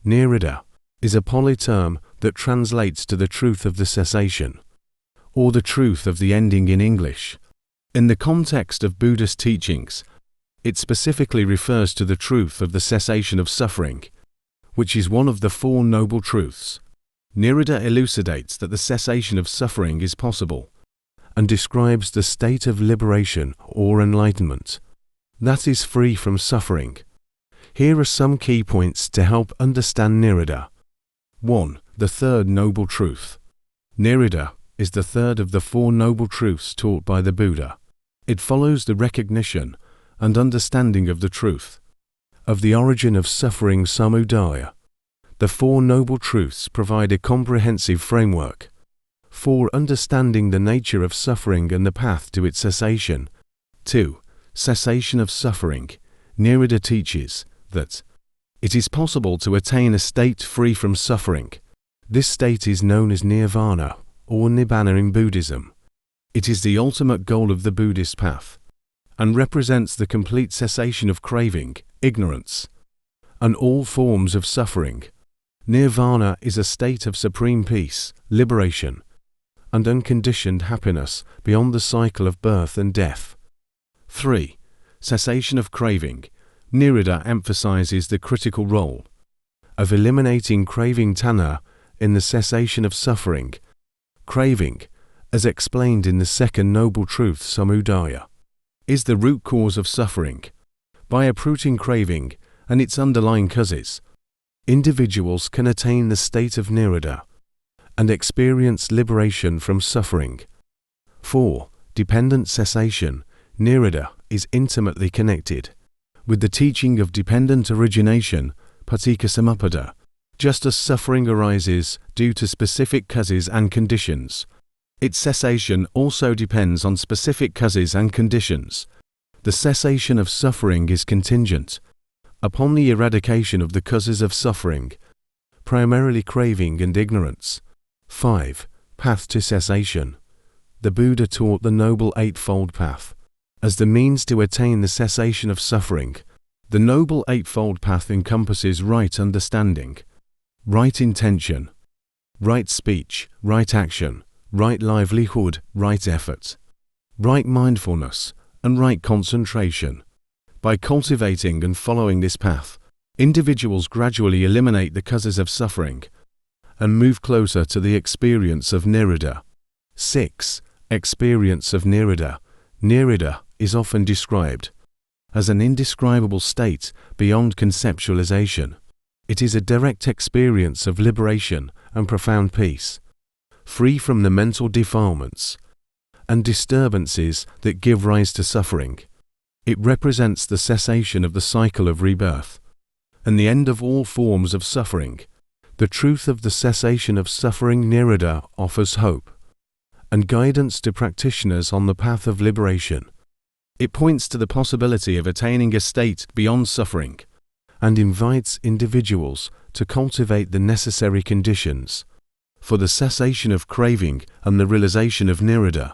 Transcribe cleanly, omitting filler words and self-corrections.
Nirodha is a Pali term that translates to the truth of the cessation, or the truth of the ending in English. In the context of Buddhist teachings, it specifically refers to the truth of the cessation of suffering, which is one of the Four Noble Truths. Nirodha elucidates that the cessation of suffering is possible, and describes the state of liberation or enlightenment that is free from suffering. Here are some key points to help understand Nirodha. 1. The Third Noble Truth. Nirodha is the third of the Four Noble Truths taught by the Buddha. It follows the recognition and understanding of the truth of the origin of suffering samudaya. The Four Noble Truths provide a comprehensive framework for understanding the nature of suffering and the path to its cessation. 2. Cessation of Suffering. Nirodha teaches that it is possible to attain a state free from suffering. This state is known as nirvana or nibbana in Buddhism. It is the ultimate goal of the Buddhist path and represents the complete cessation of craving, ignorance, and all forms of suffering. Nirvana is a state of supreme peace, liberation, and unconditioned happiness beyond the cycle of birth and death. 3. Cessation of Craving. Nirodha emphasizes the critical role of eliminating craving tanha in the cessation of suffering. Craving, as explained in the Second Noble Truth samudaya, is the root cause of suffering. By uprooting craving and its underlying causes, individuals can attain the state of Nirodha and experience liberation from suffering. 4. Dependent Cessation. Nirodha is intimately connected with the teaching of dependent origination, paticca-samuppada. Just as suffering arises due to specific causes and conditions, its cessation also depends on specific causes and conditions. The cessation of suffering is contingent upon the eradication of the causes of suffering, primarily craving and ignorance. 5. Path to Cessation. The Buddha taught the Noble Eightfold Path as the means to attain the cessation of suffering. The Noble Eightfold Path encompasses right understanding, right intention, right speech, right action, right livelihood, right effort, right mindfulness, and right concentration. By cultivating and following this path, individuals gradually eliminate the causes of suffering and move closer to the experience of Nirodha. 6. Experience of Nirodha. Nirodha is often described as an indescribable state beyond conceptualization. It is a direct experience of liberation and profound peace, free from the mental defilements and disturbances that give rise to suffering. It represents the cessation of the cycle of rebirth and the end of all forms of suffering. The truth of the cessation of suffering. Nirodha offers hope and guidance to practitioners on the path of liberation. It points to the possibility of attaining a state beyond suffering and invites individuals to cultivate the necessary conditions for the cessation of craving and the realization of Nirodha.